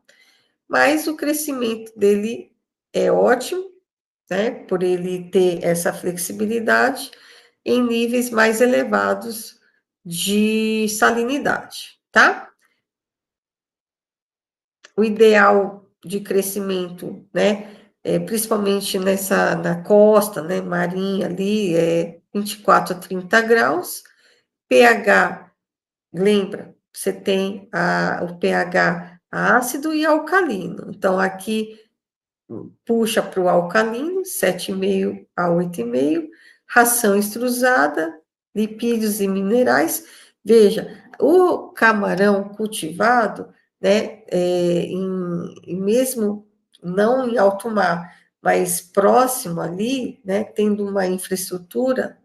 Mas o crescimento dele é ótimo, né? Por ele ter essa flexibilidade em níveis mais elevados de salinidade, tá? O ideal de crescimento, né? Principalmente na costa, né? Marinha ali, 24 a 30 graus. pH, lembra, você tem o pH ácido e alcalino. Então, aqui puxa para o alcalino, 7,5 a 8,5, ração extrusada, lipídios e minerais. Veja, o camarão cultivado, né, mesmo não em alto mar, mas próximo ali, né, tendo uma infraestrutura,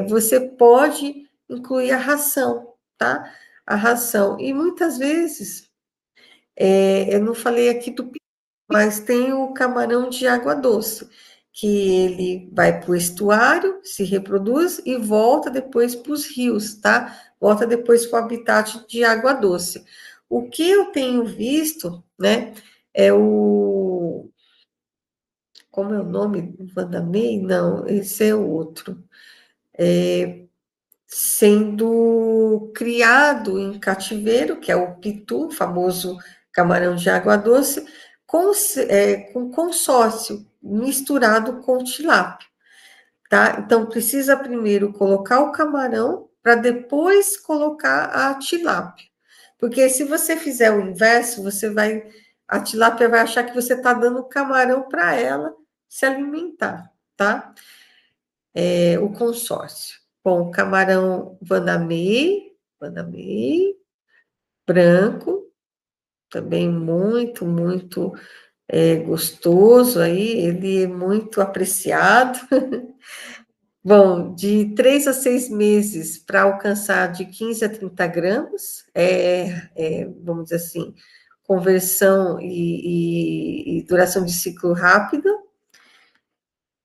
você pode incluir a ração, tá? A ração. E muitas vezes, eu não falei aqui do, mas tem o camarão de água doce, que ele vai para o estuário, se reproduz e volta depois para os rios, tá? Volta depois para o habitat de água doce. O que eu tenho visto, né, é como é o nome? Vandamei? Não, esse é o outro. Sendo criado em cativeiro, que é o pitu, famoso camarão de água doce, com consórcio, misturado com tilápia, tá? Então, precisa primeiro colocar o camarão, para depois colocar a tilápia. Porque se você fizer o inverso, a tilápia vai achar que você está dando camarão para ela se alimentar, tá? O consórcio. Bom, camarão Vanamei, branco, também muito, muito gostoso aí, ele é muito apreciado. Bom, de 3 a 6 meses para alcançar de 15 a 30 gramas, vamos dizer assim, conversão e duração de ciclo rápida,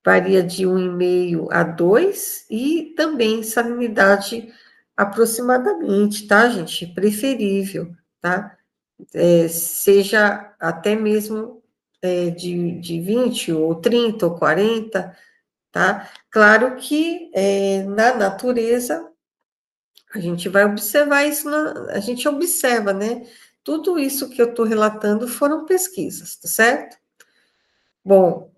varia de 1,5 a 2, e também salinidade aproximadamente, tá, gente? Preferível, tá? Seja até mesmo de 20 ou 30 ou 40, tá? Claro que na natureza a gente vai observar isso, a gente observa, né? Tudo isso que eu estou relatando foram pesquisas, tá certo? Bom,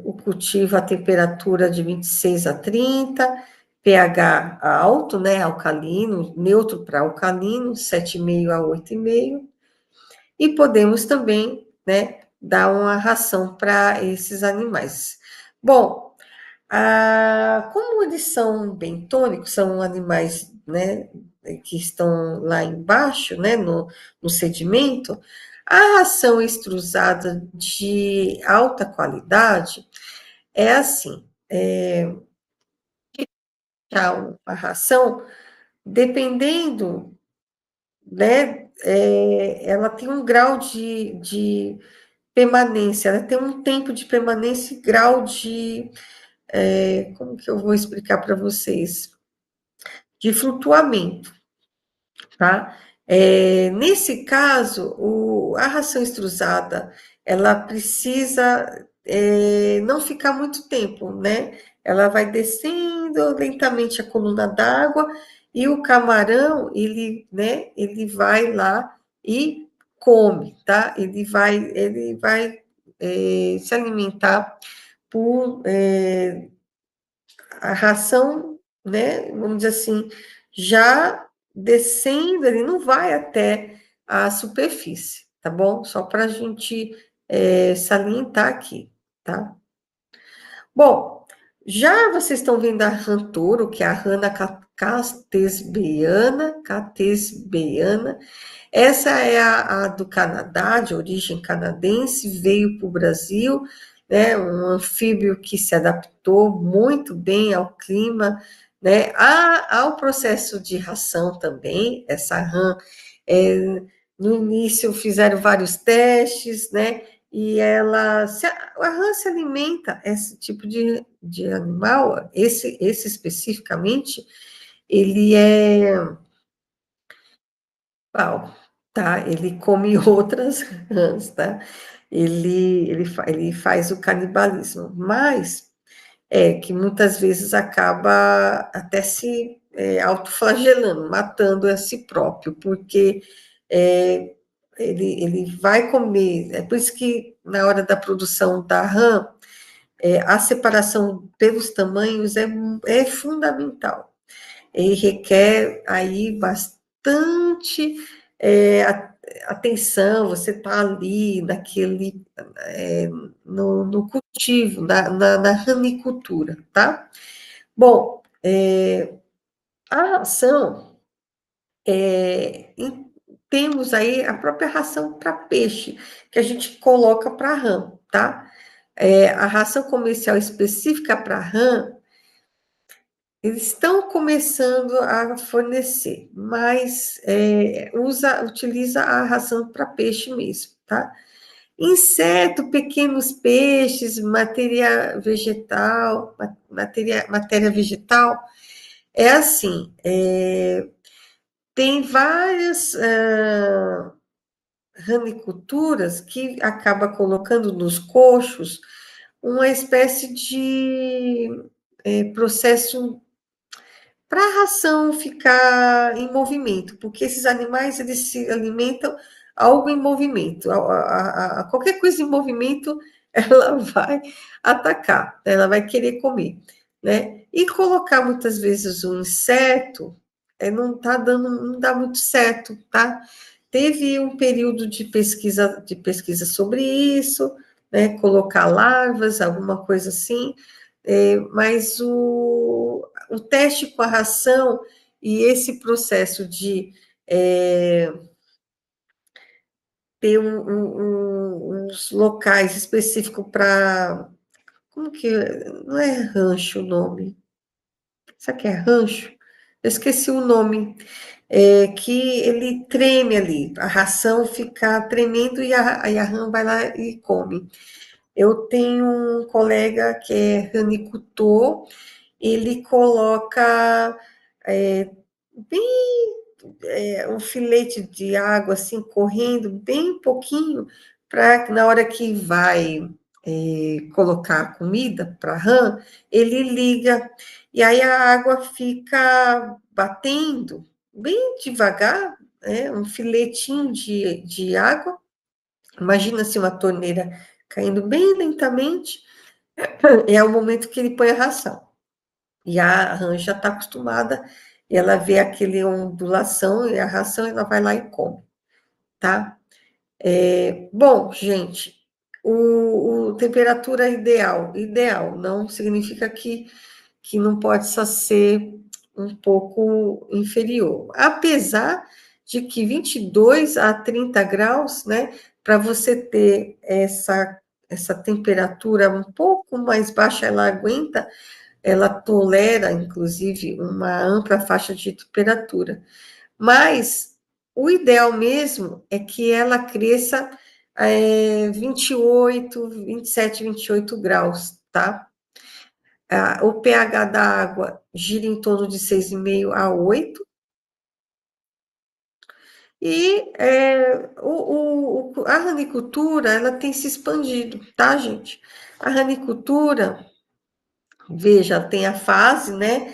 o cultivo a temperatura de 26 a 30, pH alto, né? Alcalino, neutro para alcalino, 7,5 a 8,5, e podemos também, né, dar uma ração para esses animais. Bom, como eles são bentônicos, são animais, né, que estão lá embaixo, né, no sedimento, a ração extrusada de alta qualidade é assim, a ração, dependendo, né, ela tem um grau de permanência, ela tem um tempo de permanência e grau de, como que eu vou explicar para vocês? De flutuamento, tá? Nesse caso, a ração extrusada, ela precisa não ficar muito tempo, né? Ela vai descendo lentamente a coluna d'água e o camarão, ele, né, ele vai lá e come, tá? Ele vai se alimentar por a ração, né, vamos dizer assim, já descendo, ele não vai até a superfície, tá bom? Só para a gente salientar aqui, tá? Bom, já vocês estão vendo a rã touro, que é a rana catesbeiana. Essa é a do Canadá, de origem canadense, veio para o Brasil, né, um anfíbio que se adaptou muito bem ao clima, né, ao processo de ração também. Essa rã, no início fizeram vários testes, né, e a rã se alimenta, esse tipo de animal, esse especificamente, ele é pau, tá? Ele come outras rãs, tá? Ele faz o canibalismo, mas que muitas vezes acaba até se autoflagelando, matando a si próprio, porque é, ele vai comer. É por isso que na hora da produção da rã, a separação pelos tamanhos é fundamental e requer aí bastante atenção. Você está ali naquele no cultivo, na ranicultura, tá? Bom, a ração, temos aí a própria ração para peixe, que a gente coloca para rã, tá? A ração comercial específica para rã, eles estão começando a fornecer, mas utiliza a ração para peixe mesmo, tá? Inseto, pequenos peixes, matéria vegetal, é assim, tem várias raniculturas que acaba colocando nos coxos uma espécie de processo para a ração ficar em movimento, porque esses animais eles se alimentam algo em movimento, qualquer coisa em movimento ela vai atacar, ela vai querer comer, né? E colocar muitas vezes um inseto não tá dando, não dá muito certo, tá? Teve um período de pesquisa sobre isso, né? Colocar larvas, alguma coisa assim, mas o teste com a ração e esse processo de ter uns locais específicos para, como que, não é rancho o nome, sabe o que é rancho? Eu esqueci o nome, que ele treme ali, a ração fica tremendo e aí a rã vai lá e come. Eu tenho um colega que é ranicultor, ele coloca bem um filete de água assim correndo bem pouquinho para na hora que vai colocar a comida para a rã, ele liga e aí a água fica batendo bem devagar, um filetinho de água. Imagina assim uma torneira caindo bem lentamente, é o momento que ele põe a ração. E a rã já está acostumada, ela vê aquele ondulação e a ração, ela vai lá e come, tá? Bom, gente, o temperatura ideal, não significa que não pode só ser um pouco inferior. Apesar de que 22 a 30 graus, né, para você ter essa temperatura um pouco mais baixa, ela tolera, inclusive, uma ampla faixa de temperatura. Mas o ideal mesmo é que ela cresça 28, 27, 28 graus, tá? O pH da água gira em torno de 6,5 a 8. E a ranicultura, ela tem se expandido, tá, gente? A ranicultura, veja, tem a fase, né,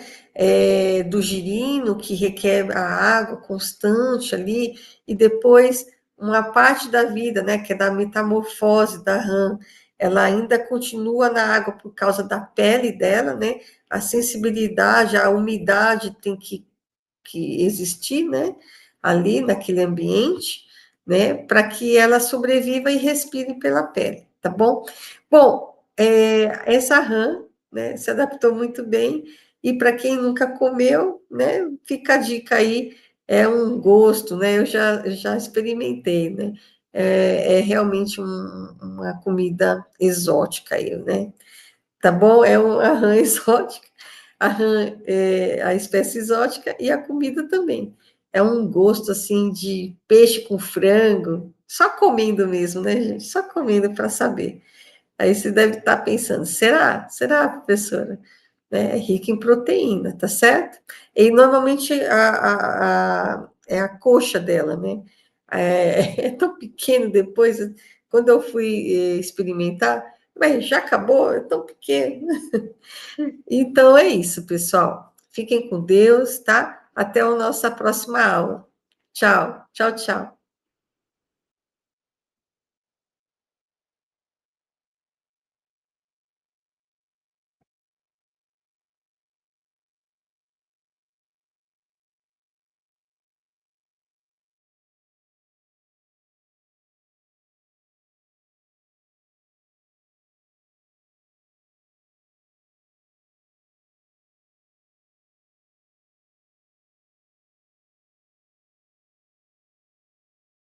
do girino, que requer a água constante ali, e depois uma parte da vida, né, que é da metamorfose da rã, ela ainda continua na água por causa da pele dela, né, a sensibilidade, a umidade tem que existir, né, ali naquele ambiente, né, para que ela sobreviva e respire pela pele, tá bom? Bom, essa rã, né, se adaptou muito bem, e para quem nunca comeu, né, fica a dica aí, é um gosto, né, eu já experimentei, né, é realmente uma comida exótica aí, né, tá bom? É uma rã exótica, a rã é a espécie exótica e a comida também. É um gosto assim de peixe com frango, só comendo mesmo, né, gente? Só comendo para saber. Aí você deve estar pensando, será? Será, professora? Né? É rica em proteína, tá certo? E normalmente é a coxa dela, né? É tão pequeno depois, quando eu fui experimentar, mas já acabou, é tão pequeno. Então é isso, pessoal. Fiquem com Deus, tá? Até a nossa próxima aula. Tchau, tchau, tchau.